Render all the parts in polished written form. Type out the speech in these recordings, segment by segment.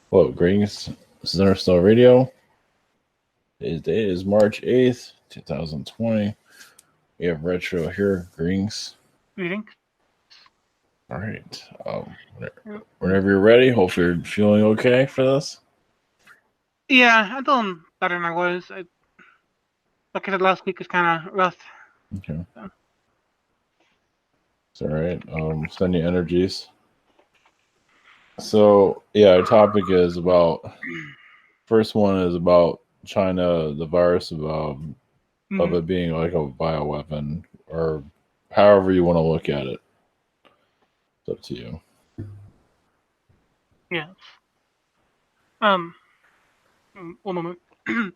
Hello, greetings. This is Interstellar Radio. Today's date is March 8th, 2020. We have Retro here. Greetings. Greetings. All right. Whenever you're ready, hope you're feeling okay for this. Yeah, I'm doing better than I was. Like I said, last week was kind of rough. Okay. So. It's all right. Send you energies. So, yeah, our topic is about, first one is about China, the virus of it being like a bioweapon, or however you want to look at it. It's up to you. Yeah. One moment. I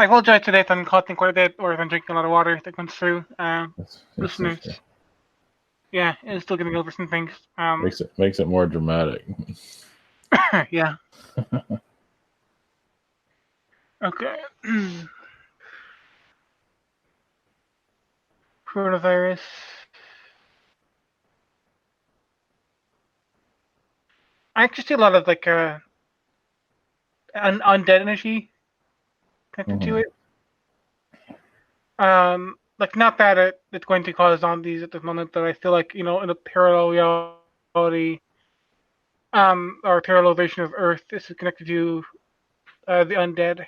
apologize today if I'm coughing quite a bit or if I'm drinking a lot of water that comes through. It's Listeners. okay. Yeah, it's still getting over some things. Makes it more dramatic. Yeah. Okay. Coronavirus. I actually see a lot of like undead energy connected to it. Like not that it's going to cause zombies at this moment, but I feel like in a parallel reality, or a parallel version of Earth, this is connected to the undead.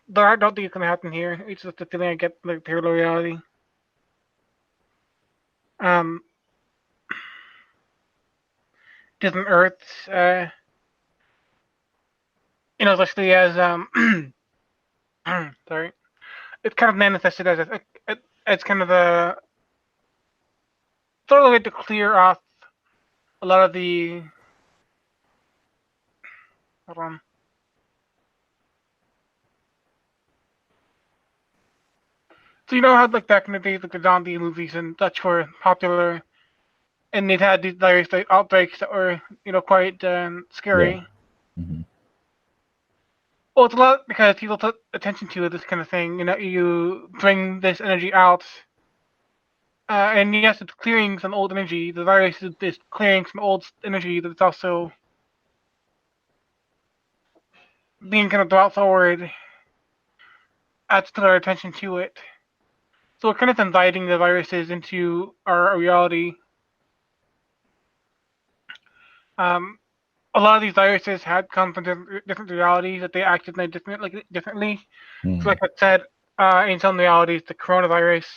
But I don't think it's gonna happen here. It's just a feeling I get like parallel reality. Um, different Earths, especially as sorry, it's kind of manifested as it's kind of a sort of way to clear off a lot of the hold on. So you know how like back in the days, like the zombie movies and such were popular, and they'd had these various like outbreaks that were quite scary. Yeah. Mm-hmm. Well, it's a lot because people put attention to this kind of thing. You bring this energy out, and yes, it's clearing some old energy. The virus is clearing some old energy that's also being kind of brought forward, adds to our attention to it. So we're kind of inviting the viruses into our reality. A lot of these viruses had come from different realities that they acted differently. Mm-hmm. So like I said, in some realities, the coronavirus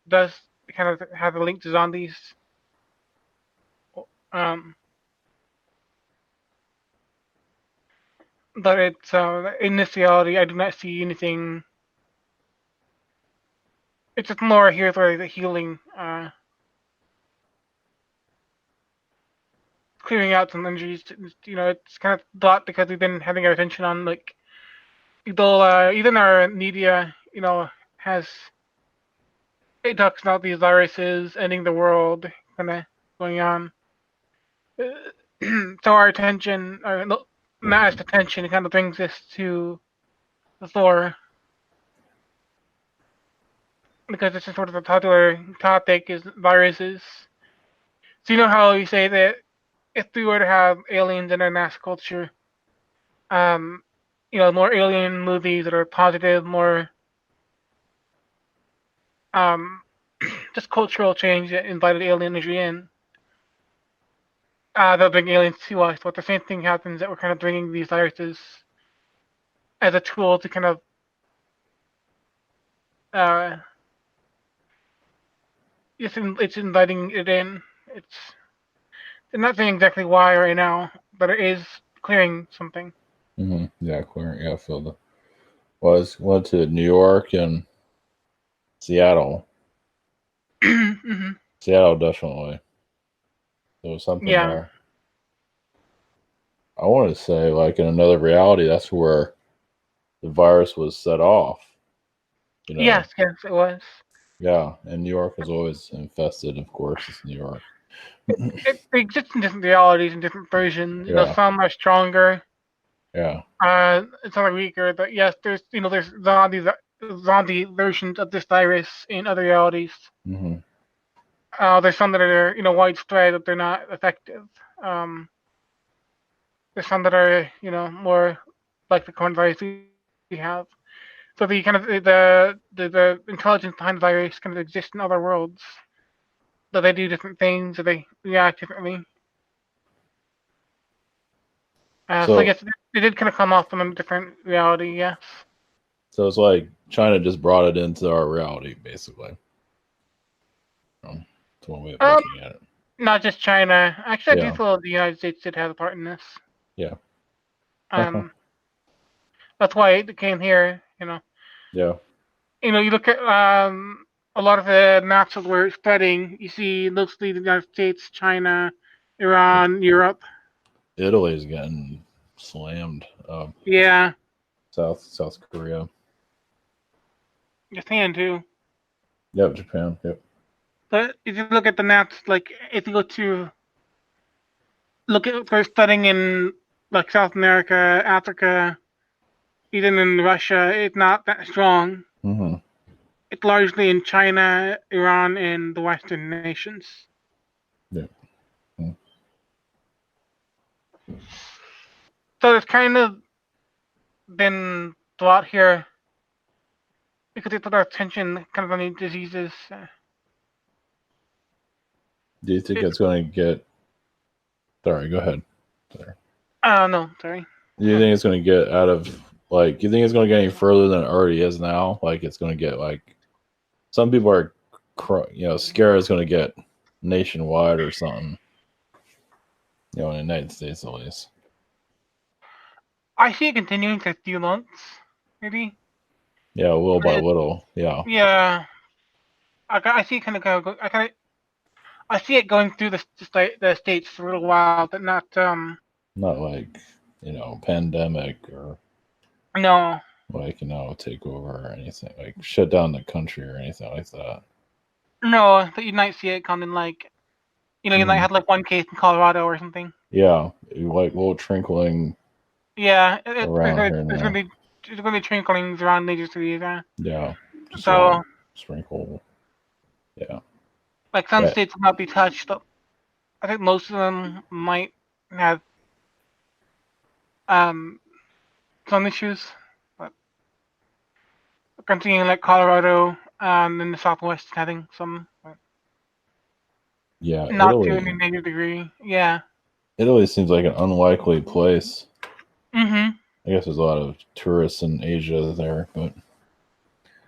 does kind of have a link to zombies. But it's in this reality, I do not see anything. It's just more here for the healing, clearing out some injuries. It's kind of thought because we've been having our attention on like even our media, has it talks about these viruses ending the world, kind of going on. So our attention, our mass attention, kind of brings this to the fore because it's sort of a popular topic is viruses. So you know how you say that if we were to have aliens in our mass culture, more alien movies that are positive, more just cultural change that invited alien energy in. They'll bring aliens to us, but the same thing happens that we're kind of bringing these viruses as a tool to kind of it's inviting it in. I'm not saying exactly why right now, but it is clearing something. Mm-hmm. Yeah, clearing. Yeah, I feel the. Went to New York and Seattle. Mm-hmm. Seattle definitely. There was something Yeah. there. I want to say, like in another reality, that's where the virus was set off. Yes, it was. Yeah, and New York was always infested. Of course, it's New York. It exists in different realities and different versions. Yeah. Some are stronger. Yeah. Some are weaker. But yes, there's zombie versions of this virus in other realities. Mm-hmm. There's some that are widespread that they're not effective. Um, there's some that are more like the coronavirus we have. So the kind of the intelligence behind the virus kind of exists in other worlds. That they do different things, that they react differently. So So yes, they did kind of come off from a different reality. Yes. so it's like China just brought it into our reality, basically. It's one way of Um, looking at it. Not just China. Actually, I do Yeah, feel the United States did have a part in this. yeah, Um, that's why it came here. yeah. You look at a lot of the maps that we're studying. You see mostly the United States, China, Iran, Europe. Italy's getting slammed. Yeah, South Korea. Japan too. Yep, Japan. Yep. But if you look at the maps, like if you go to look at we're studying in like South America, Africa, even in Russia, it's not that strong. Mm-hmm. It's largely in China, Iran, and the Western nations. Yeah. Mm. So it's kind of been brought here because they put our attention kind of on these diseases. Do you think It, it's going to get? Sorry, go ahead. Sorry. no, sorry. Do you think it's going to get out of like? Do you think it's going to get any further than it already is now? Like it's going to get like some people are, scared it's going to get nationwide or something. In the United States at least. I see it continuing for a few months, maybe. Yeah, little by It, little. Yeah. yeah, I see it kind of go. I see it going through the states for a little while, but not Not like pandemic or no. like take over or anything like shut down the country or anything like that. No, but you might see it coming like you might Mm. have like one case in Colorado or something. Yeah, like little trickling Yeah, around here and there. there's gonna be twinklings around major cities. Yeah, just a little So sprinkle. Yeah, like some yeah, states will not be touched. But I think most of them might have um some issues. But continuing like Colorado in the Southwest having some, but yeah. not to any major degree. Yeah. Italy seems like an unlikely place. Mhm. I guess there's a lot of tourists in Asia there, but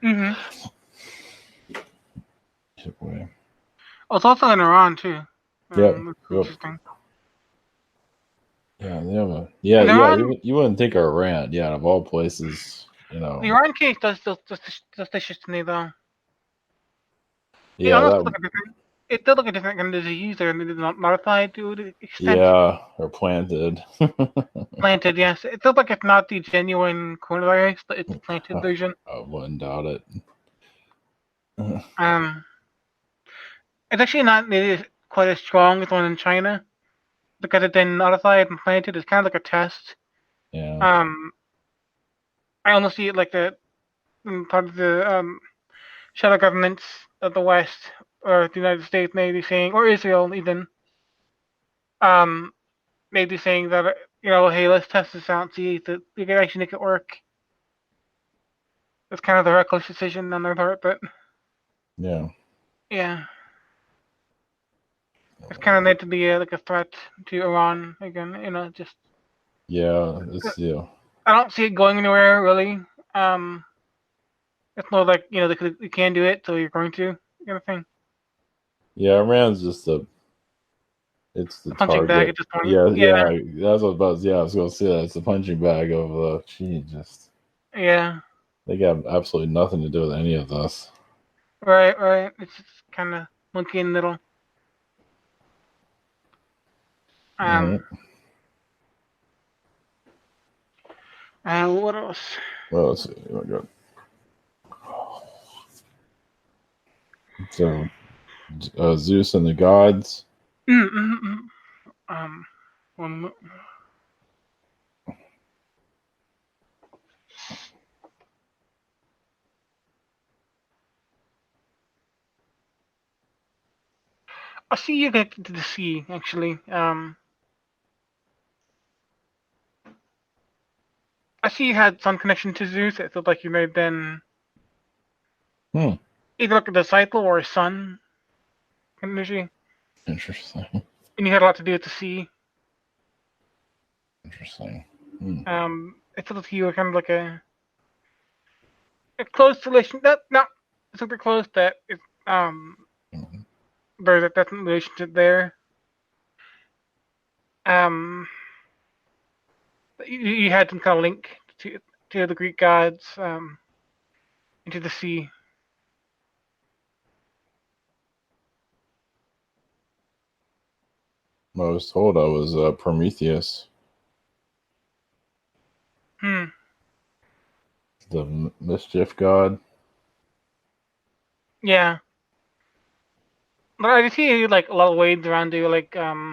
Mhm. anyway. Oh, it's also in Iran too. Yep, That's yep. interesting. Yeah, they have a yeah, And yeah. Iran, You wouldn't think Iran, yeah, of all places, the Iran case does still suspicious to me though. It Yeah, almost that look like a different. It did look a different kind of disease there, and it did not modify to the extent yeah, or planted. planted. Yes, it feels like it's not the genuine coronavirus, but it's the planted version. I wouldn't doubt it. Um, it's actually not nearly quite as strong as the one in China because it's been modified and planted. It's kind of like a test. Yeah. Um, I almost see it like the part of the shadow governments of the West or the United States maybe saying, or Israel even, um, maybe saying that hey, let's test this out, see if we can actually make it work. It's kind of the reckless decision on their part, but Yeah. yeah, it's kind of meant to be like a threat to Iran again. Just Yeah, I don't see it going anywhere really. Um, it's more like they can do it, so you're going to kind of thing. yeah, Iran's just it's the A punching bag target. at this point. Yeah, Yeah, yeah, that's what about yeah, I was gonna say that. It's the punching bag of just yeah, they got absolutely nothing to do with any of this. right, right. It's just kind of monkey in the middle. All right. Um, what else? Well, let's see. Oh my God. So Zeus and the gods. Mm-mm-mm. Um, one, I see you connected to the sea, actually. I see you had some connection to Zeus. It looked like you may have been Hmm. either like a disciple or a son energy, Interesting. and you had a lot to do with the sea. Interesting. It felt like you were kind of like a close relation. Not super close. That it, Hmm. there's a definite relationship there. Um, you had some kind of link to the Greek gods, into the sea. I was told I was Prometheus, Hmm. the mischief god. Yeah. But I see like a lot of waves around you, like I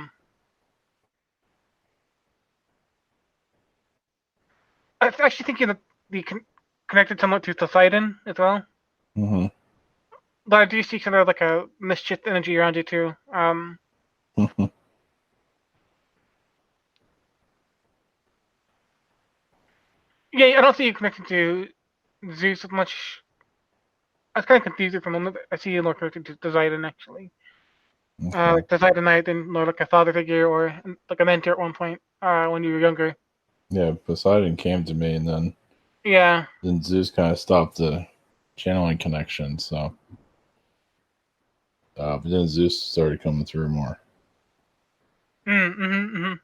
actually think you the connected somewhat to Poseidon as well. Hmm. But I do see kind of like a mischief energy around you too. Yeah, I don't see you connected to Zeus as much. I was kind of confused for a moment. I see you more connected to Poseidon actually. Okay. Like Poseidonite and more like a father figure or like a mentor at one point, when you were younger. Yeah, Poseidon came to me, and Yeah. then Zeus kind of stopped the channeling connection. So, but then Zeus started coming through more. Mm-hmm.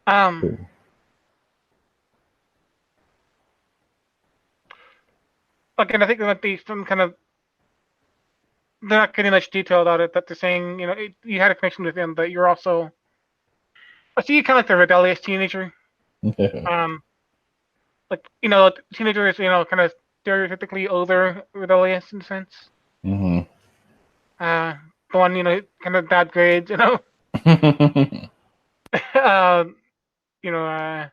Um. Cool. Again, I think there might be some kind of they're not getting much detail about it. That they're saying, you had a connection with him, but you're also I see you kind of like the rebellious teenager. Yeah. Um, like teenagers, kind of stereotypically older, rebellious in a sense. Hmm. Uh, the one, kind of bad grades, uh, you know, uh,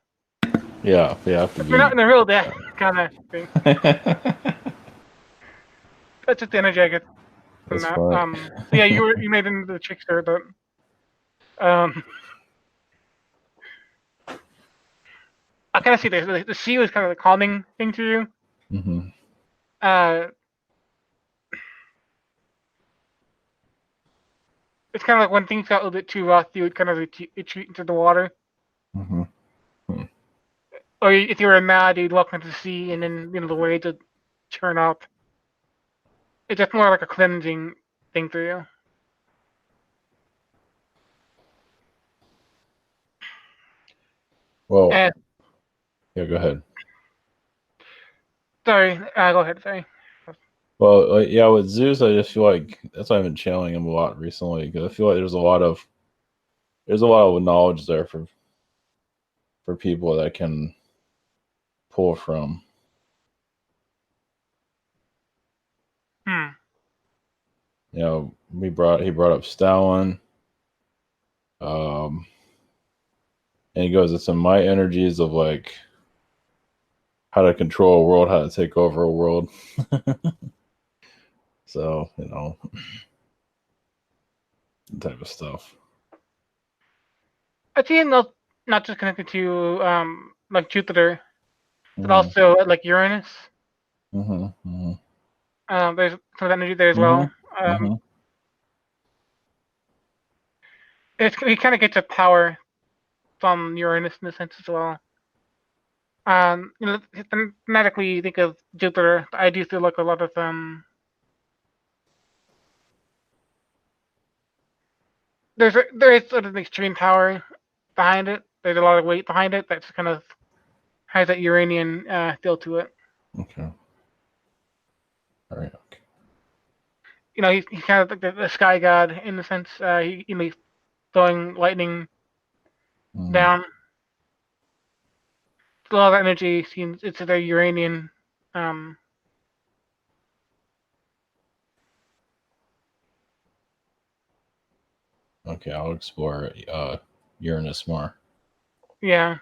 Yeah, they have to they're not be. in a real death kind of thing. That's just the energy I get from That's that. funny. So yeah, you made it into the trickster, but um, I kind of see the sea was kind of the calming thing to you. Hmm. Uh, it's kind of like when things got a little bit too rough, you would kind of retreat into the water. Hmm. Or if you were mad, you'd walk into the sea, and then the waves would churn up. It's just more like a cleansing thing for you. Well, And yeah, go ahead. sorry, go ahead. Sorry. Well, yeah, with Zeus, I just feel like that's why I've been channeling him a lot recently because I feel like there's a lot of knowledge there for people that can pull from. Hmm. He brought up Stalin, um, and he goes, "It's in my energies of like how to control a world, how to take over a world." So type of stuff. I think not just connected to like Jupiter, but Hmm. also like Uranus. Hmm. Hmm. There's some of that energy there as Hmm. well. Um, Hmm. he kind of gets a power from Uranus in a sense as well. Thematically, you think of Jupiter. I do feel like a lot of there is sort of an extreme power behind it. There's a lot of weight behind it that's kind of has that Uranian feel to it. Okay. All right. Okay. He's kind of like the sky god in the sense. He's throwing lightning Hmm. down. A lot of that energy seems it's a very Uranian. Um, Okay, I'll explore Uranus more. yeah.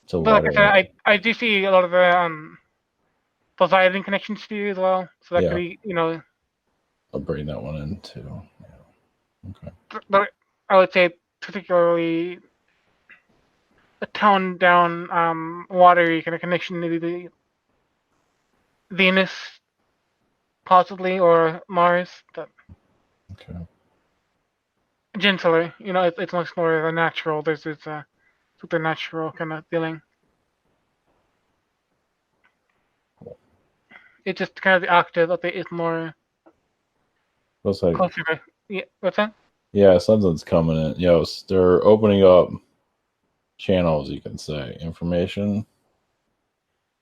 It's a But like I water. said, I do see a lot of the Poseidon connections to you as well. So that could Yeah. be I'll bring that one in too. Yeah. Okay. But I would say particularly a toned down, watery kind of connection to the Venus, possibly, or Mars. But Okay. gentler, it's much more of a natural. There's this supernatural kind of feeling. It's just kind of the octave of it is more Looks like closer to. Yeah, what's that? yeah, something's coming in. They're opening up channels. You can say information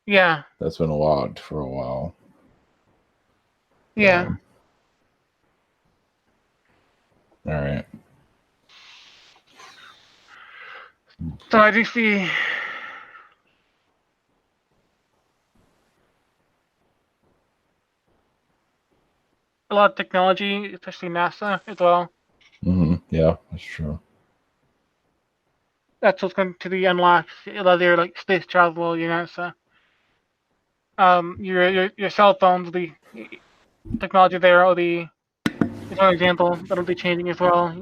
Yeah, that's been logged for a while. yeah. All right. So I do see a lot of technology, especially NASA as well. Yeah, that's true. That's what's going to be unlocked. Either like space travel, so your cell phones, the technology there, or the is one example that'll be changing as well.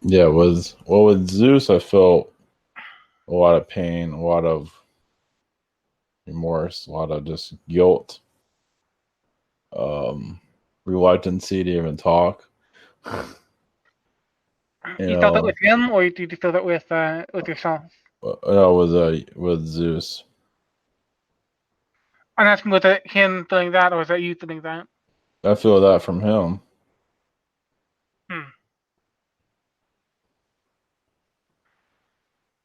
Yeah, with Zeus, I felt a lot of pain, a lot of remorse, a lot of just guilt, um, reluctancy to even talk. You You felt that know, with him, or did you feel that with yourself? with Zeus, I'm asking, was it him feeling that, or was that you feeling that? I feel that from him. Hmm.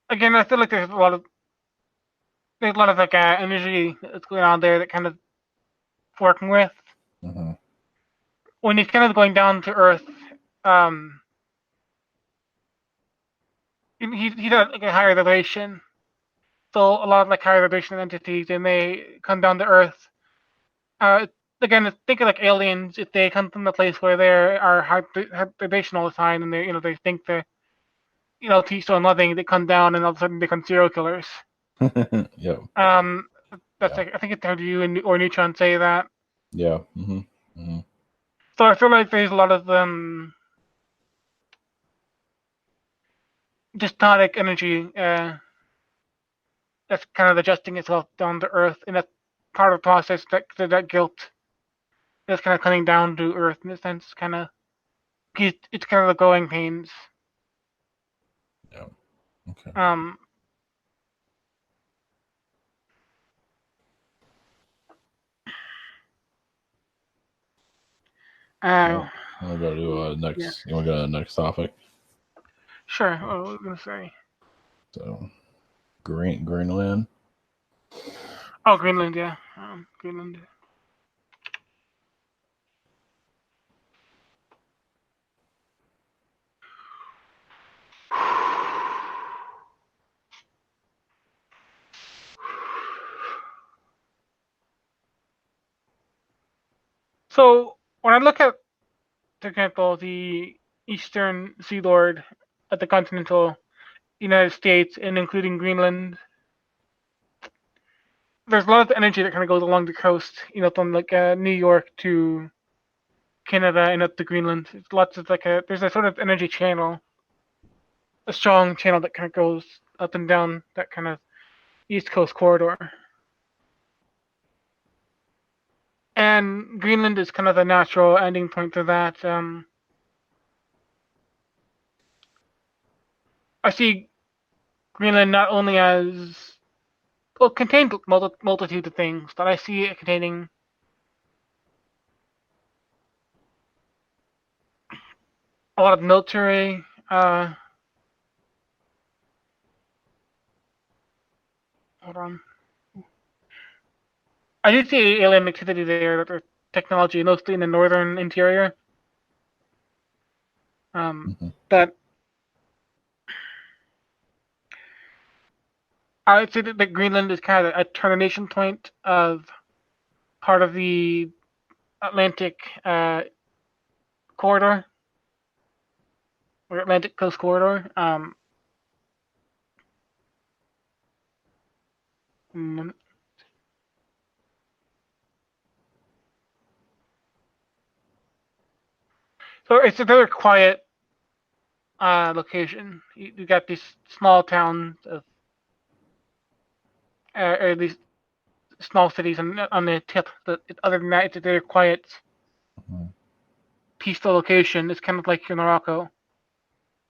Again, I feel like there's a lot of like energy that's going on there that kind of working with Hmm. when he's kind of going down to earth. Um, he's at like a higher vibration, so a lot of like higher vibration entities, and they come down to earth. Uh, Again, think of like aliens. If they come from a place where they are high vibration all the time, and they think they're peaceful and loving, they come down and all of a sudden become serial killers. Yep. Um, that's Yeah. like I think it's heard you or Neutron say that. Yeah. Hmm. So I feel like there's a lot of dystotic energy that's kind of adjusting itself down to Earth, and that's part of the process that guilt is kind of coming down to Earth in a sense, kind of. It's kind of the growing pains. Yeah. Okay. Um, uh, Well, I'm gonna go to yeah, next. You want to go to the next topic? sure. What was I gonna say? So, Greenland. Oh, Greenland, yeah, Greenland. So when I look at, for example, the eastern seaboard of the continental United States and including Greenland, there's a lot of energy that kind of goes along the coast, from like New York to Canada and up to Greenland. It's lots of there's a sort of energy channel, a strong channel that kind of goes up and down that kind of east coast corridor. And Greenland is kind of the natural ending point to that. I see Greenland not only as well contains multitude of things, but I see it containing a lot of military. Hold on. I do see alien activity there, that there's technology, mostly in the northern interior. Hmm. But I would say that Greenland is kind of a termination point of part of the Atlantic corridor or Atlantic coast corridor. Mm, So it's a very quiet location. You got these small towns of, or these small cities on the tip. But other than that, it's a very quiet, Mhm. peaceful location. It's kind of like in Morocco.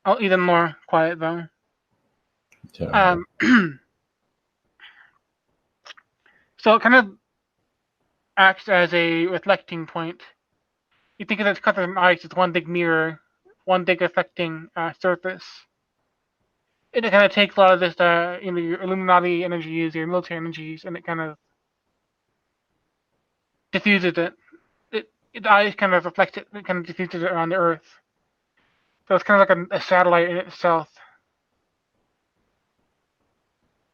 Oh, even more quiet though. Yeah. Um, so it kind of acts as a reflecting point. You think of it covered in ice as one big mirror, one big reflecting surface. And it kind of takes a lot of this, your Illuminati energies, your military energies, and it kind of diffuses it. The ice kind of reflects it, it kind of diffuses it around the Earth. So it's kind of like a satellite in itself.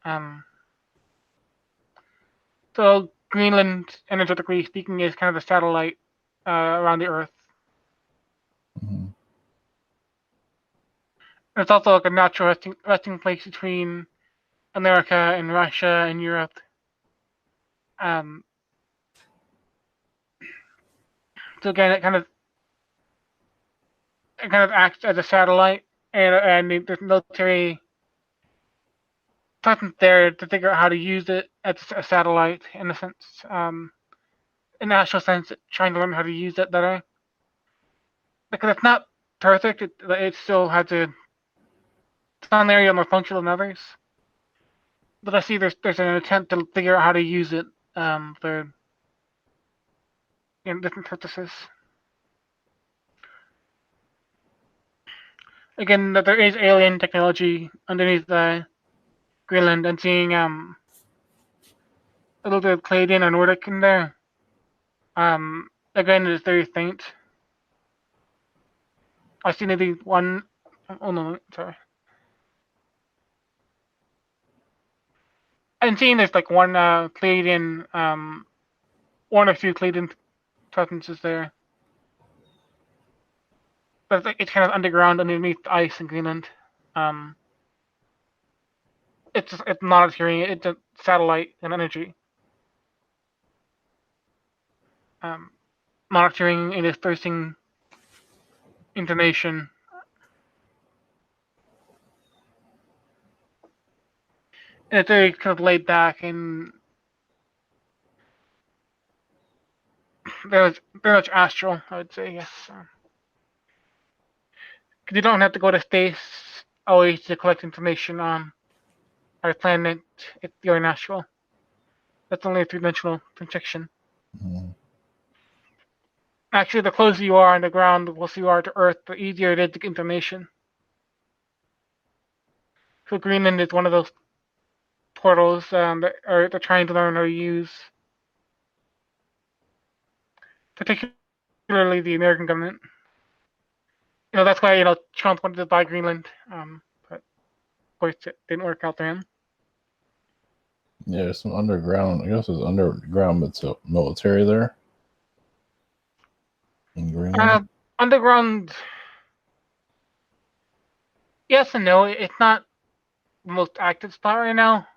Um, so Greenland, energetically speaking, is kind of a satellite around the Earth. Mhm. And it's also like a natural resting place between America and Russia and Europe. Um, so again, it kind of acts as a satellite, and there's military presence there to figure out how to use it as a satellite in a sense, in the actual sense, trying to learn how to use it better. Because it's not perfect, it still has some area more functional than others. But I see there's an attempt to figure out how to use it for different purposes. Again, that there is alien technology underneath the Greenland, and seeing a little bit of Canadian or Nordic in there. Again, it's very faint. I see maybe one. Oh no, sorry. I'm seeing there's like one Canadian, one or two Canadian presences there. But it's kind of underground underneath the ice in Greenland. Um, it's monitoring it. It's a satellite and energy. Um, Monitoring and dispersing information. And it's very kind of laid back and very much astral, I would say, yes. Because you don't have to go to space always to collect information on our planet. It's pure astral. That's only a three-dimensional projection. Mhm. Actually, the closer you are on the ground, the closer you are to Earth, the easier it is to get information. So Greenland is one of those portals they're trying to learn how to use, particularly the American government. That's why Trump wanted to buy Greenland, but of course it didn't work out for him. Yeah, there's some underground. I guess there's underground military there in Greenland. Underground, yes and no. It's not the most active spot right now,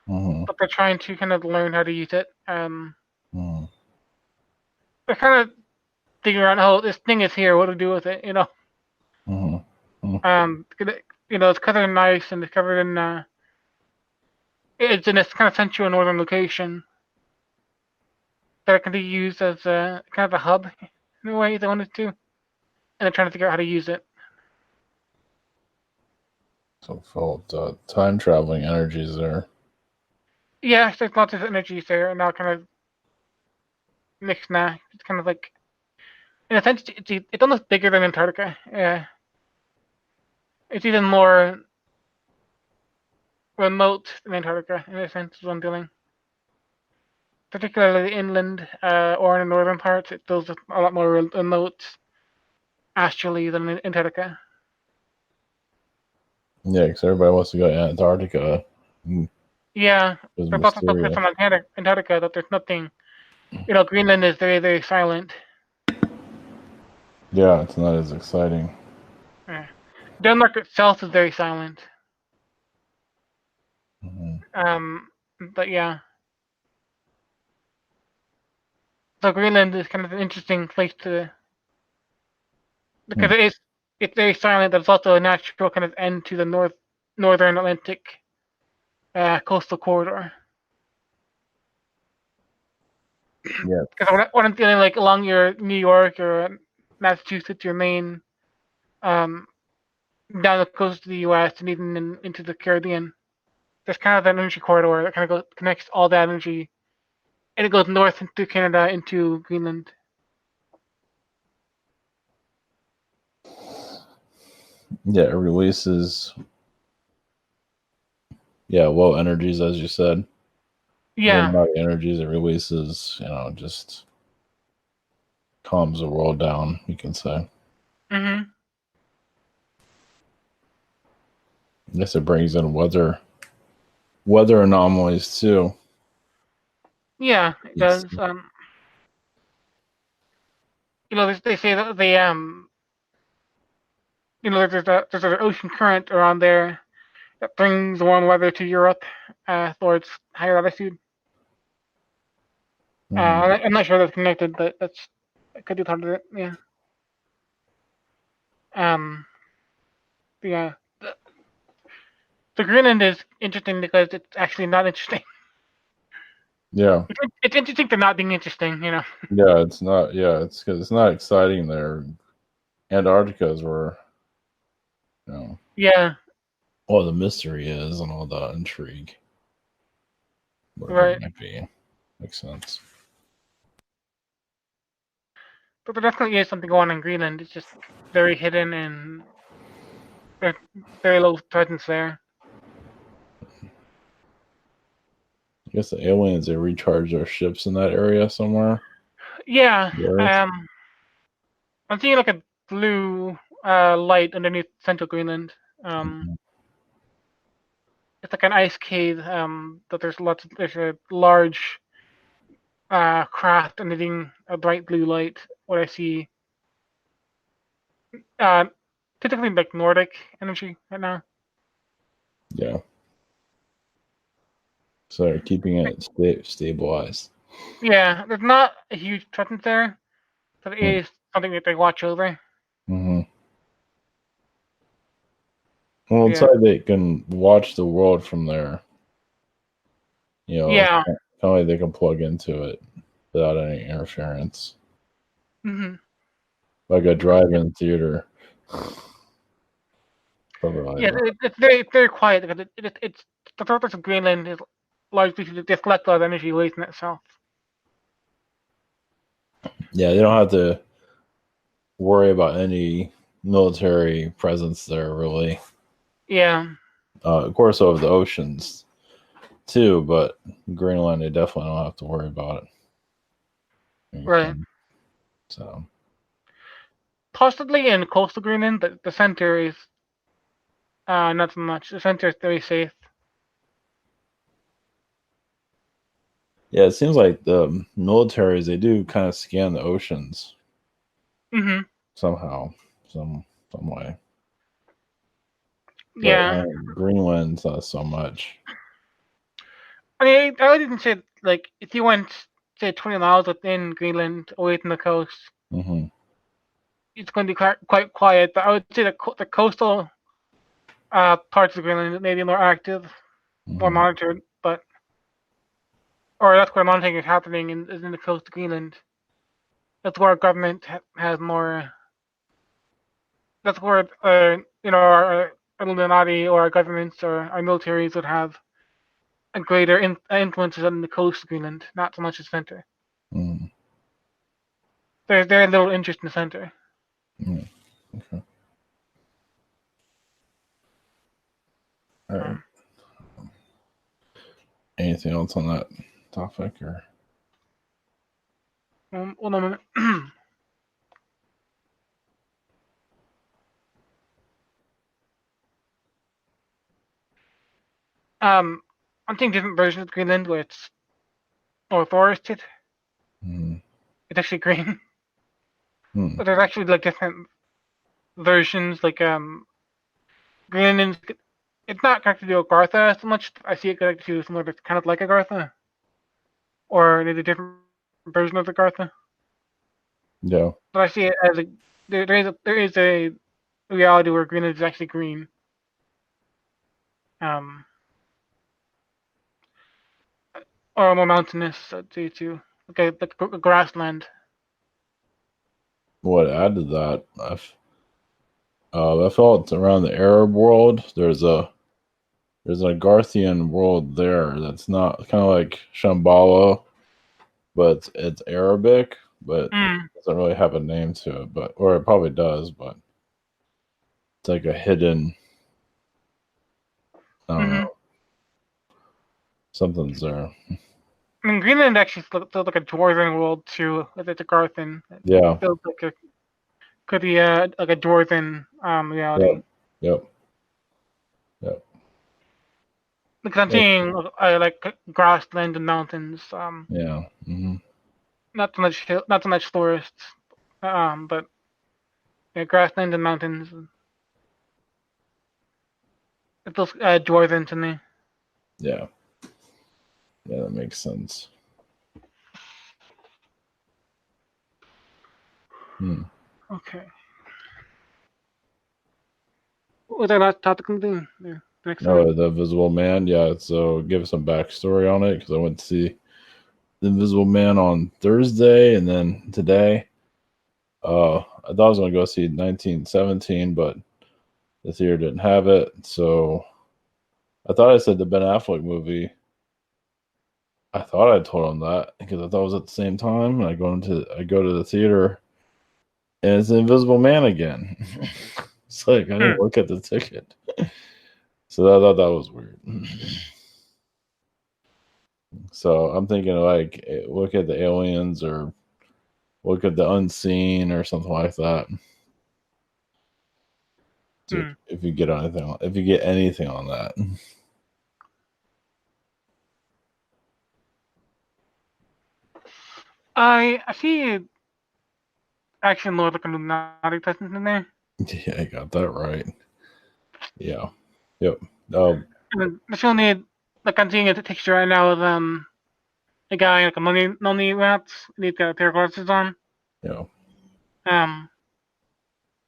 Mm-hmm. but they're trying to kind of learn how to use it. Mm-hmm. They're kind of figuring out, oh, this thing is here. What to do with it? Mm-hmm. It's covered in ice and it's covered in it's in this kind of central northern location that can be used as a kind of a hub in a way they wanted to, and they're trying to figure out how to use it. So felt time traveling energies there. Yeah, there's lots of energies there, and now kind of mixed now. It's kind of like, in a sense, it's almost bigger than Antarctica. Yeah, it's even more remote than Antarctica in a sense, is what I'm feeling. Particularly inland or in the northern parts, it feels a lot more remote astrally than Antarctica. Yeah, because everybody wants to go to Antarctica. Yeah, It's there's lots of focus mysterious. on Antarctica that there's nothing. Greenland is very, very silent. Yeah, it's not as exciting. Yeah. Denmark itself is very silent. Mm-hmm. But yeah. So Greenland is kind of an interesting place to because it's very silent. There's also a natural kind of end to the northern Atlantic coastal corridor. Yeah. Because what I'm feeling like along your New York or Massachusetts, your Maine, down the coast of the U.S. and even into the Caribbean, there's kind of an energy corridor that kind of connects all that energy, and it goes north into Canada, into Greenland. Yeah, it releases low energies, as you said. Yeah. Low energies it releases, just calms the world down, you can say. Mm-hmm. I guess it brings in weather anomalies too. Yeah, it does. They say that there's an ocean current around there that brings warm weather to Europe towards higher altitude. I'm not sure that's connected, but that could be part of it. Yeah. Yeah. The Greenland is interesting because it's actually not interesting. Yeah. It's interesting for not being interesting, Yeah, it's not. Yeah, it's because it's not exciting there. Antarctica is where, Yeah. all the mystery is and all the intrigue. Whatever Right. it might be. Makes sense. But there definitely is something going on in Greenland. It's just very hidden and there's very low presence there. I guess the aliens, they recharge their ships in that area somewhere. Yeah. The Earth. I'm seeing like a blue light underneath central Greenland. Mhm. It's like an ice cave. That there's a large craft emitting a bright blue light. What I see, uh, typically like Nordic energy right now. Yeah. So they're keeping it stabilized. Yeah, there's not a huge presence there, but it is something that they watch over. Mm-hmm. Well, it's Yeah. like they can watch the world from there. Yeah. Kind of like they can plug into it without any interference, Mm-hmm. like a drive-in theater. Yeah, Like it's very quiet because it's the purpose of Greenland is largely to deflect a lot of energy away from itself. yeah, they don't have to worry about any military presence there, really. Yeah. Of course, over the oceans too, but Greenland, they definitely don't have to worry about Right. anything. So, Possibly in coastal Greenland, but the center is not so much. The center is very safe. yeah, it seems like the militaries, they do kind of scan the oceans Mm-hmm. somehow, some way. But Yeah. Greenland's not so much. I mean, I would even say like if you went say 20 miles within Greenland away from the coast, Mm-hmm. it's going to be quite quiet. But I would say the coastal parts of Greenland may be more active, more Mm-hmm. monitored, or that's where monitoring is happening is in the coast of Greenland. That's where our government has more. That's where our Illuminati or our governments or our militaries would have a greater influences on the coast of Greenland, not so much the center. Mm-hmm. There's very little interest in the center. Mm-hmm. Okay. All right. Um, Anything else on that topic or? Hold on a minute. I'm seeing different versions of Greenland where it's more forested. Mm-hmm. It's actually green. Hmm. But there's actually like different versions. Like Greenland, it's not connected to Agartha so much. I see it connected to somewhere that's kind of like Agartha, or maybe a different version of Agartha. Yeah. But I see it as a there is a reality where Greenland is actually green. Or more mountainous, I'd say too. Like a grassland. What added that? I felt around the Arab world. There's an Agarthian world there that's not kind of like Shambhala, but it's Arabic, but it doesn't really have a name to it. Or it probably does, but it's like a hidden. I don't know. Something's there. I mean, Greenland actually feels like a dwarven world too. It's a Garthen. Yeah. It feels like could be like a dwarven reality. Yep. Because I'm seeing like grassland and mountains. Yeah. Mm-hmm. Not so much forests. But yeah, grassland and mountains. It feels dwarven to me. Yeah. Yeah, that makes sense. Okay. Was that last topic? The next No, the Invisible Man. Yeah, so give some backstory on it because I went to see the Invisible Man on Thursday and then today. I thought I was going to go see 1917, but the theater didn't have it. So I thought I said the Ben Affleck movie. I thought I told him that because I thought it was at the same time. And I go to the theater and it's the Invisible Man again. It's like I didn't look at the ticket. So I thought that was weird. So I'm thinking like look at the aliens or look at the unseen or something like that. If you get anything on that. I see action more like a Illuminati presence in there. Yeah, I got that right. Yeah. Yep. I still need, like, I'm seeing a picture right now of a guy like a money rats, and he's got a pair of glasses on. Yeah.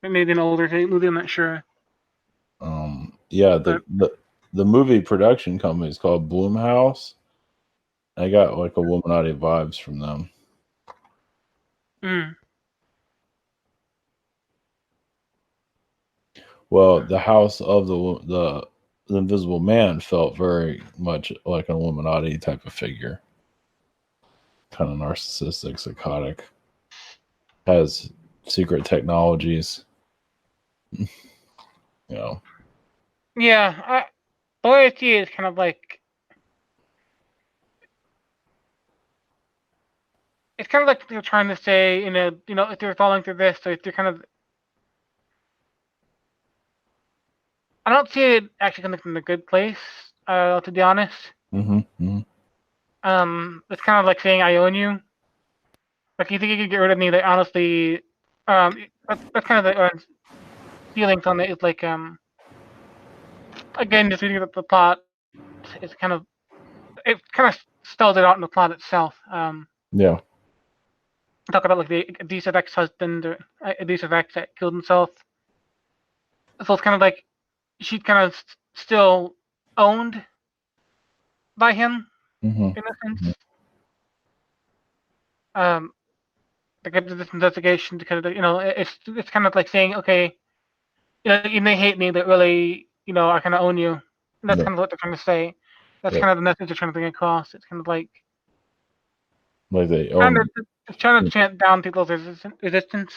Maybe an older movie, I'm not sure. Yeah, the movie production company is called Blumhouse. I got like Illuminati vibes from them. Well, the house of the Invisible Man felt very much like an Illuminati type of figure. Kind of narcissistic, psychotic. Has secret technologies. You know. Yeah, the way I see it is kind of like it's kind of like they're trying to say, if they're following through this, so if they're kind of, I don't see it actually coming from a good place, to be honest. It's kind of like saying I own you. Like, you think you can get rid of me? Like, honestly, that's kind of the feelings on it. It's like, again, just reading the plot, it kind of spells it out in the plot itself. Yeah. Talk about like the abusive ex-husband or abusive ex that killed himself. So it's kind of like she's kind of still owned by him in a sense. Like this investigation to kind of, it's kind of like saying, okay, you may hate me, but really, I kind of own you. And that's kind of what they're trying to say. That's kind of the message they're trying to bring across. It's kind of like they own. It's trying to chant down people's resistance.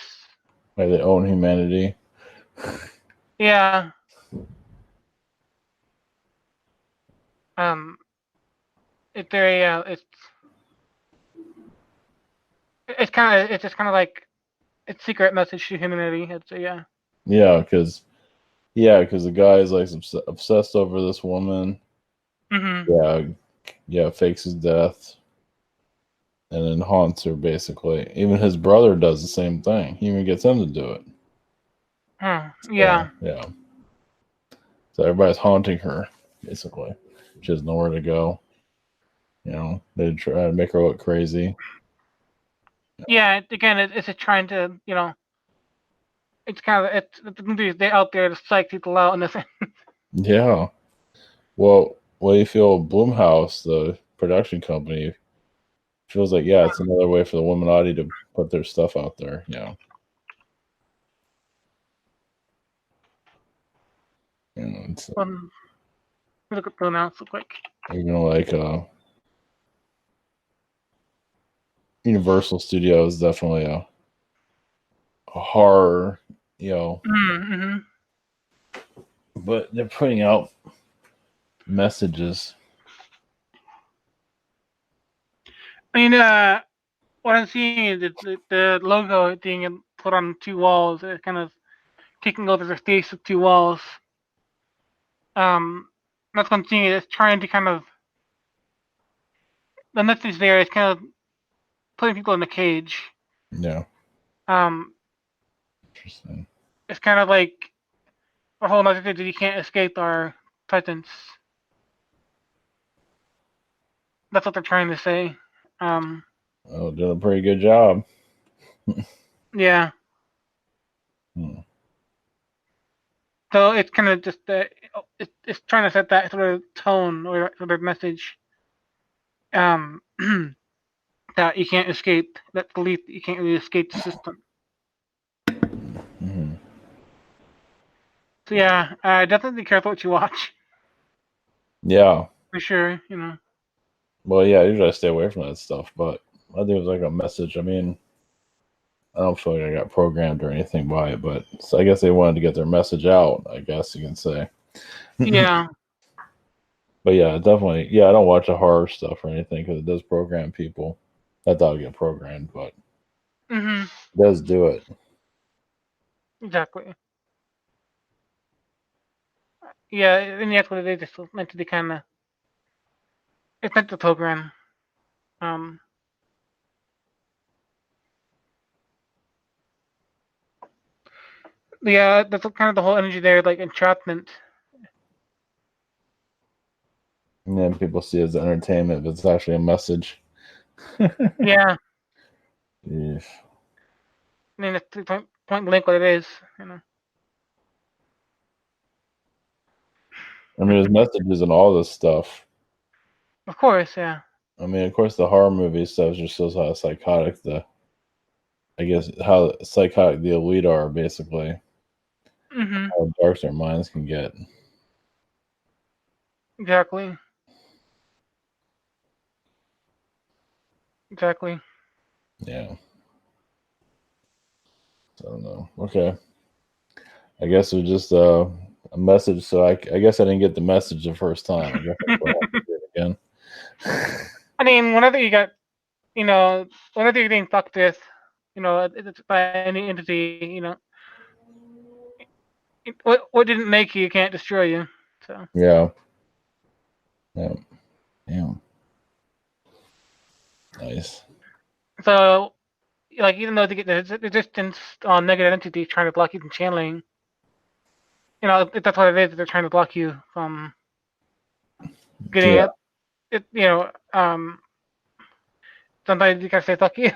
Like they own humanity. Yeah. It's very it's just kind of like it's secret message to humanity. It's yeah. Yeah, because the guy is like obsessed over this woman. Yeah, fakes his death, and then haunts her. Basically, even his brother does the same thing. He even gets him to do it. Yeah. Yeah. So everybody's haunting her. Basically, she has nowhere to go. They try to make her look crazy. Yeah. Again, it's trying to it's kind of it's the movies they out there to psych people out in a sense. Yeah. Well, what do you feel? Blumhouse, the production company, feels like it's another way for the Illuminati to put their stuff out there. It's Look at the announce real quick. like Universal Studios, definitely a horror, Mm-hmm. but they're putting out messages. I mean, what I'm seeing is the logo being put on two walls. It's kind of taking over the space of two walls. That's what I'm seeing. It's trying to kind of the message there is kind of putting people in a cage. Yeah. Um, Interesting. it's kind of like a whole message that you can't escape our presence. That's what they're trying to say. Oh, doing a pretty good job. Yeah. So it's kind of just it's trying to set that sort of tone or sort of message. That you can't escape. That belief that you can't really escape the system. Mm-hmm. So yeah, definitely be careful what you watch. Yeah. For sure, Well, yeah, usually I stay away from that stuff, but I think it was like a message. I mean, I don't feel like I got programmed or anything by it, but so I guess they wanted to get their message out, I guess you can say. Yeah. But yeah, definitely. Yeah, I don't watch the horror stuff or anything because it does program people. I thought I'd get programmed, but Mm-hmm. it does do it. Exactly. Yeah, and that's what it is. It's meant to be kind of. It's meant to program. Um. Yeah, that's kind of the whole energy there, like entrapment. And then people see it as entertainment, but it's actually a message. Yeah. Yeah. I mean, it's point blank what it is. I mean, there's messages in all this stuff. Of course, yeah. I mean, of course, the horror movie stuff just shows how psychotic how psychotic the elite are, basically. Mm-hmm. How dark their minds can get. Exactly. Exactly. Yeah. I don't know. Okay. I guess it was just a message. So I guess I didn't get the message the first time. I guess I'll have to do it again. I mean, whenever you got, whenever you're being fucked with, it's by any entity, what didn't make you can't destroy you. So. Yeah. Yeah. Yeah. Nice. So, like, even though they get the resistance on negative entities trying to block you from channeling, that's what it is. They're trying to block you from getting Yeah. it. Sometimes you gotta say fuck you.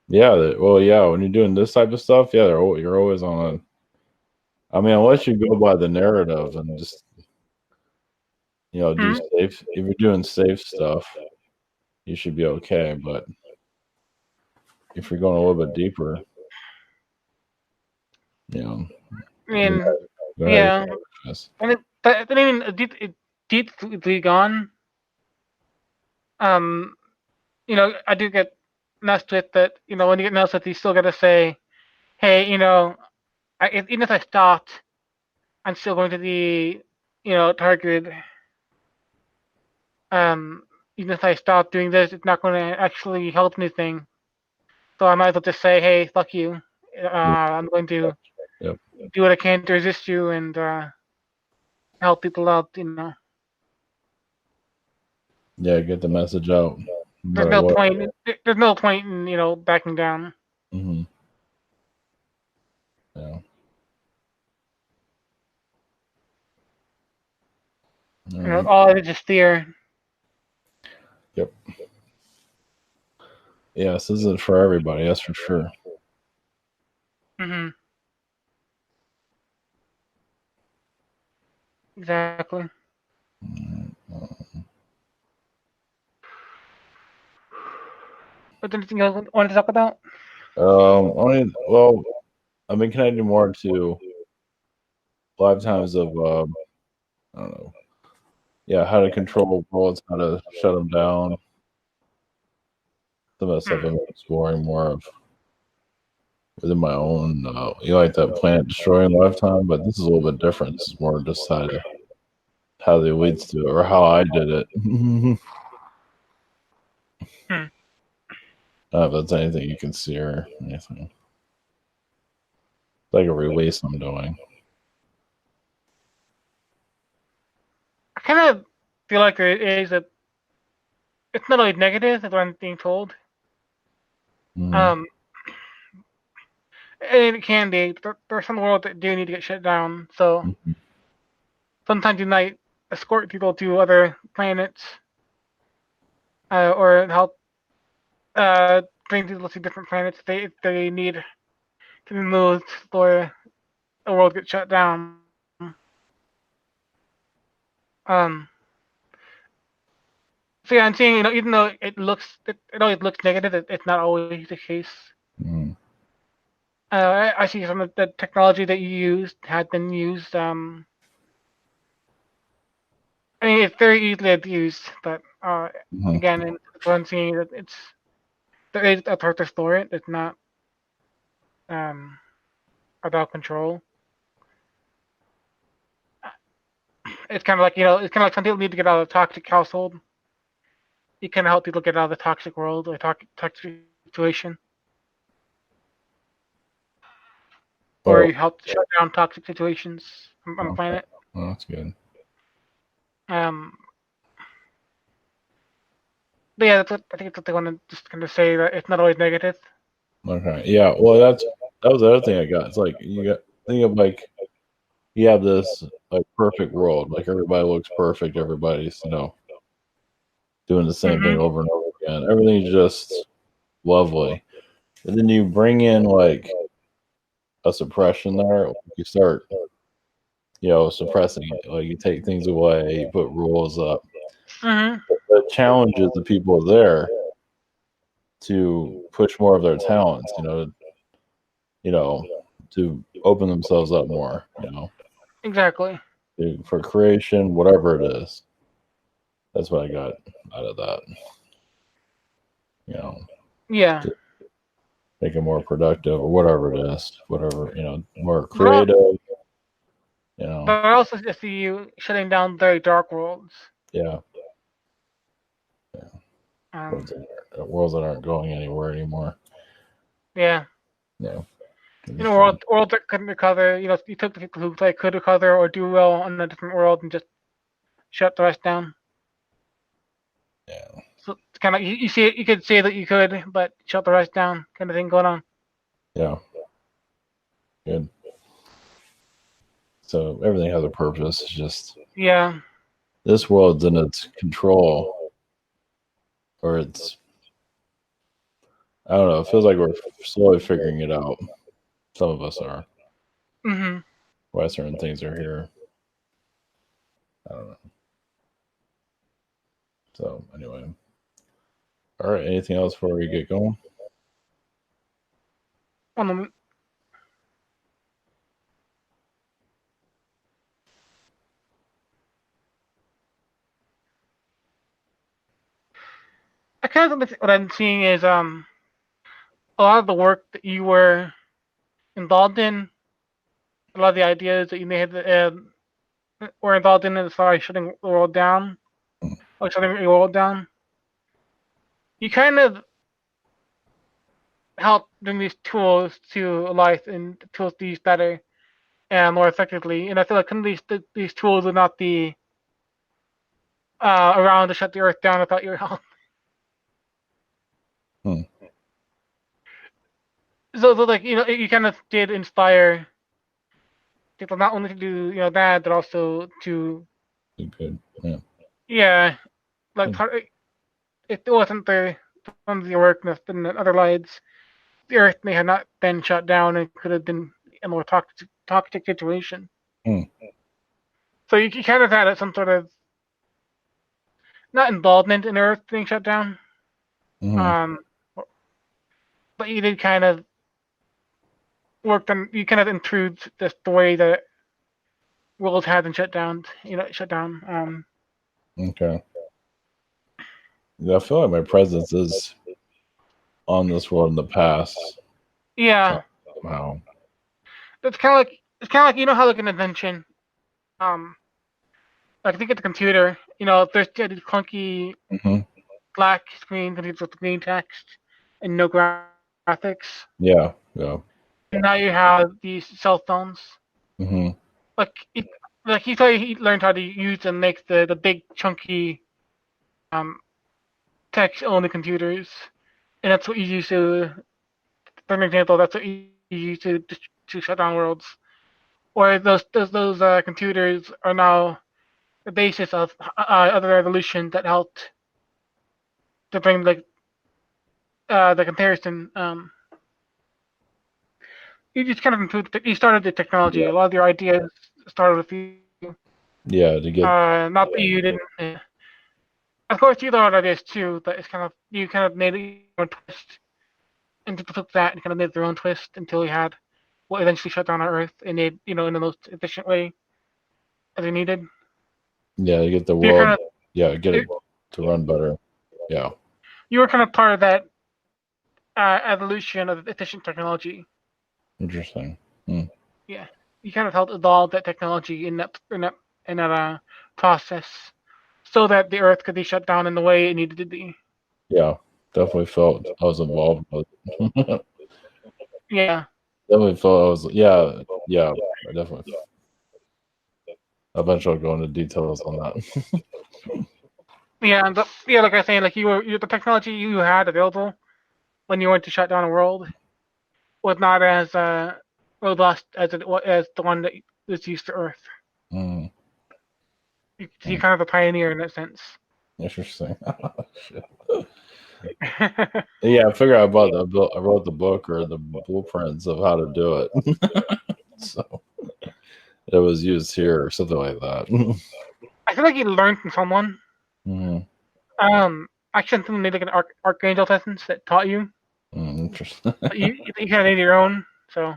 Yeah. Well, yeah. When you're doing this type of stuff, yeah, you're always on a. I mean, unless you go by the narrative and just do safe. If you're doing safe stuff, you should be okay. But if you're going a little bit deeper, I mean, go yeah. ahead. But I mean, deeply gone. I do get messed with that. When you get messed with, you still gotta say, hey, even if I stopped, I'm still going to be, targeted. Even if I stop doing this, it's not going to actually help anything. So I might as well just say, hey, fuck you. I'm going to do what I can to resist you and help people out. Yeah, get the message out. There's no point. There's no point in backing down. Mm-hmm. Yeah. All it is fear. Yep. Yeah, this isn't for everybody. That's for sure. Mm-hmm. Exactly. But anything else you want to talk about? Only well, I've been connected more to lifetimes of I don't know, yeah, how to control bullets, how to shut them down. Some of that stuff Hmm. I'm exploring more of within my own. Like that planet destroying lifetime, but this is a little bit different. This is more just how the elites do it or how I did it. Hmm. If that's anything you can see or anything. It's like a release I'm doing. I kind of feel like there is a. It's not always negative, as what I'm being told. Mm-hmm. Um, and it can be. There are some worlds that do need to get shut down. So Mm-hmm. sometimes you might escort people to other planets, or help uh, bring people to different planets if they need to be moved or a world gets shut down. Um, so yeah, I'm saying even though it always looks negative, it's not always the case. Mm-hmm. I see some of the technology that you used had been used. I mean, it's very easily abused, but Mm-hmm. again, and that's what I'm seeing that there is a purpose for it. It's not um, about control. It's kind of like it's kind of like some people need to get out of a toxic household. You kind of help people get out of the toxic world or toxic situation, or Well, you help shut down toxic situations on the okay. planet. Well, that's good. Um, but yeah, I think it's what they want to just kind of say that it's not always negative. Okay. Yeah. Well, that was the other thing I got. It's like you got think of like you have this like perfect world. Like everybody looks perfect. Everybody's doing the same thing Mm-hmm. over and over again. Everything's just lovely. And then you bring in like a suppression there. You start suppressing it. Like you take things away. You put rules up. Mm-hmm. It challenges the people there to push more of their talents. You know, to open themselves up more. Exactly. For creation, whatever it is. That's what I got out of that. You know, Yeah. to make it more productive or whatever it is, whatever more But creative. You know, I also just see you shutting down very dark worlds. yeah, Um, worlds that aren't going anywhere anymore. yeah. Yeah, just Worlds that couldn't recover. You took the people who could recover or do well on a different world and just shut the rest down. yeah, So it's kind of you see it. You could say that you could, but shut the rest down, kind of thing going on. yeah, good. So everything has a purpose. It's just Yeah. this world's in its control, or it's I don't know. It feels like we're slowly figuring it out. Some of us are. Mhm. Why certain things are here. I don't know. So anyway, all right. Anything else before we get going? One moment. I kind of what I'm seeing is a lot of the work that you were involved in, a lot of the ideas that you may have were involved in as far as shutting the world down or shutting the world down. You kind of help bring these tools to life and tools to use better and more effectively. And I feel like some of these tools would not be around to shut the earth down without your help. Hmm. So like you kind of did inspire people not only to do that, but also to Good. Yeah. yeah, like Good. if it wasn't for some of your work in other lives, the Earth may have not been shut down and could have been a more toxic situation. Mm. So you kind of had some sort of not involvement in Earth being shut down, Mm-hmm. but you did kind of worked on. You kind of improved the way that world had been shut down. Shut down. Okay. Yeah, I feel like my presence is on this world in the past Yeah, somehow. it's kind of like how like an invention. Um, like think of the computer. There's these clunky Mm-hmm. black screen computers with green text and no graphics. Yeah. Yeah. And now you have these cell phones. Mm-hmm. Like he thought he learned how to use and make the big chunky um text only computers, and that's what you use to. For an example, that's what you use to shut down worlds. Or those computers are now the basis of other revolutions that helped to bring like the comparison. You just kind of improved. You started the technology. Yeah. A lot of your ideas started with you. Yeah. To get. Not that you didn't. Of course, you thought of ideas too, but it's kind of you kind of made it your own twist, and people took that and kind of made their own twist until we had what eventually shut down our Earth and made in the most efficient way as they needed. Yeah. To get the So you're kind world. of Yeah. Get it to run better. Yeah. you were kind of part of that evolution of efficient technology. Interesting. Mm. Yeah, you kind of helped evolve that technology in that process, so that the Earth could be shut down in the way it needed to be. Yeah. Definitely felt I was involved with it. Yeah, Definitely felt I was. Yeah. Yeah. I definitely. Eventually, I'll go into details on that. yeah, like I was saying, like the technology you had available when you went to shut down a world was not as robust as the one that was used to Earth. Mm. You're Mm. kind of a pioneer in that sense. Interesting. Shit. Yeah, I figured out about the I wrote the book or the blueprints of how to do it. So it was used here or something like that. I feel like you learned from someone. Mm, Actually, something maybe like an archangel essence that taught you. interesting. But you kind of made your own. So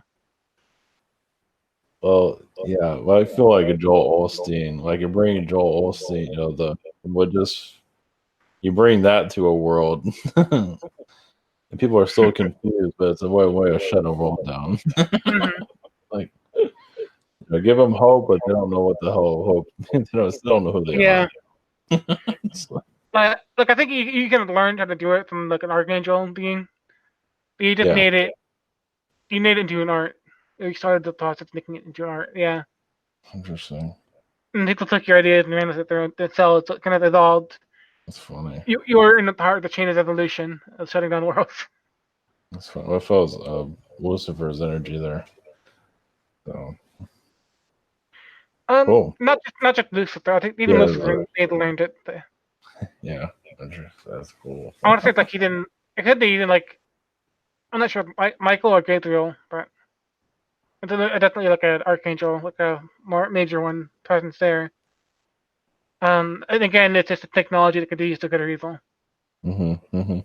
Well, yeah, well, I feel like a Joel Osteen. Like you bring Joel Osteen, the would just you bring that to a world, and people are so confused. But it's a way to shut a world down. mhm. Like give them hope, but they don't know what the hell hope. Still don't know who they Yeah. are. It's like, But look, I think you kind of learned how to do it from like an archangel being. But you just yeah, made it. You made it into an art. You started the process of making it into an art. Yeah. interesting. And people took your ideas and ran with it themselves. So it kind of evolved. That's funny. You were in the part of the chain of evolution of shutting down worlds. That's funny. What feels Lucifer's energy there? So cool. Not just Lucifer. I think even Yeah, Lucifer they learned it. But yeah. That's cool. I want to say like he didn't. It could be even like I'm not sure Michael or Gabriel, but it's definitely like an archangel, like a more major one presence there. And again, it's just a technology that could be used to good or evil. Mm-hmm.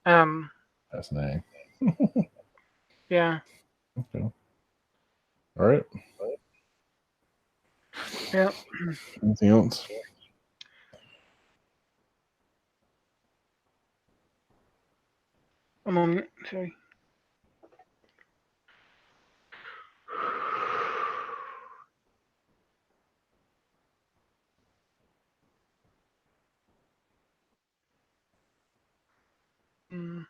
Um, Fascinating. yeah, Okay. All right. yeah. Anything else? A moment, sorry. Mm.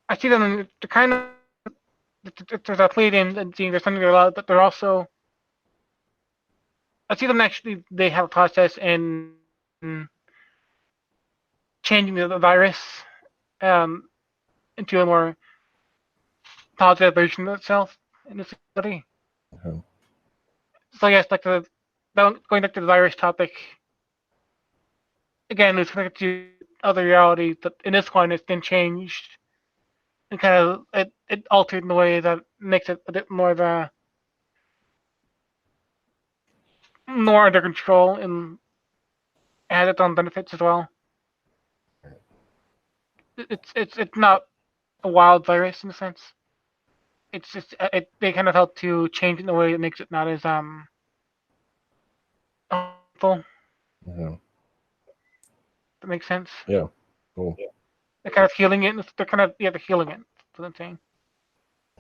I see them. They're kind of there's a plate in and seeing there's something they're allowed, but they're also I see them actually. They have a process in changing the virus um, into a more positive version of itself in the society. Okay. So yes, like going back to the virus topic again, it's connected to other reality that in this one it's been changed and kind of it altered in a way that makes it a bit more of a more under control and has its own benefits as well. It's not a wild virus in a sense. It's just they kind of help to change it in a way that makes it not as harmful. Yeah. That makes sense. Yeah. Cool. They're kind of healing it. They're kind of they're healing it. That's what I'm saying.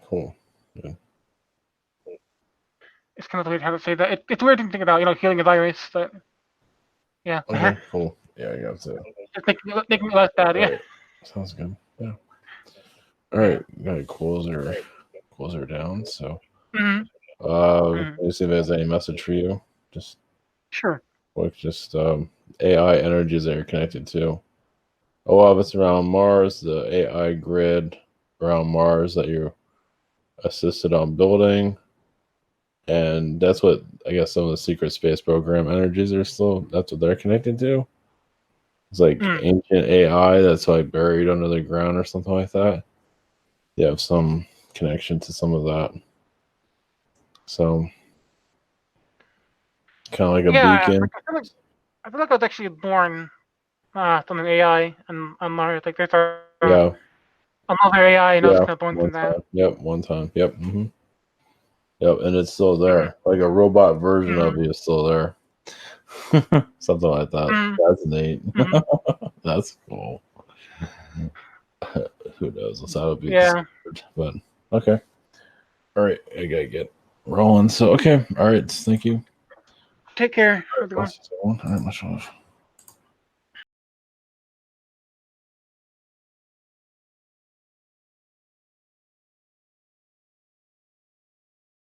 Cool. Yeah. It's kind of weird how to say that. It's weird to think about, healing a virus, but yeah. Okay. Cool. Yeah, I got it. Just making it less bad. Yeah. Right. Sounds good. Yeah. All right. Gotta close her down. So, Mm-hmm. let me see if there's any message for you. Just Sure. quick, just AI energies that you're connected to. A lot of it's around Mars, the AI grid around Mars that you're assisted on building. And that's what I guess some of the secret space program energies are that's what they're connected to. It's like ancient AI that's like buried under the ground or something like that. You have some connection to some of that. So kind of like a beacon. I feel like I was actually born from an AI on Mars. Like there's Yeah. another AI and I was kind of born from time. that. Yep, one time. Yep. Mm-hmm. Yep, and it's still there. Like a robot version of you is still there. Something like that. That's neat. That's cool. Who knows? That would be discovered. But okay. All right, I gotta get rolling. So okay. All right, thank you. Take care. All right, much love.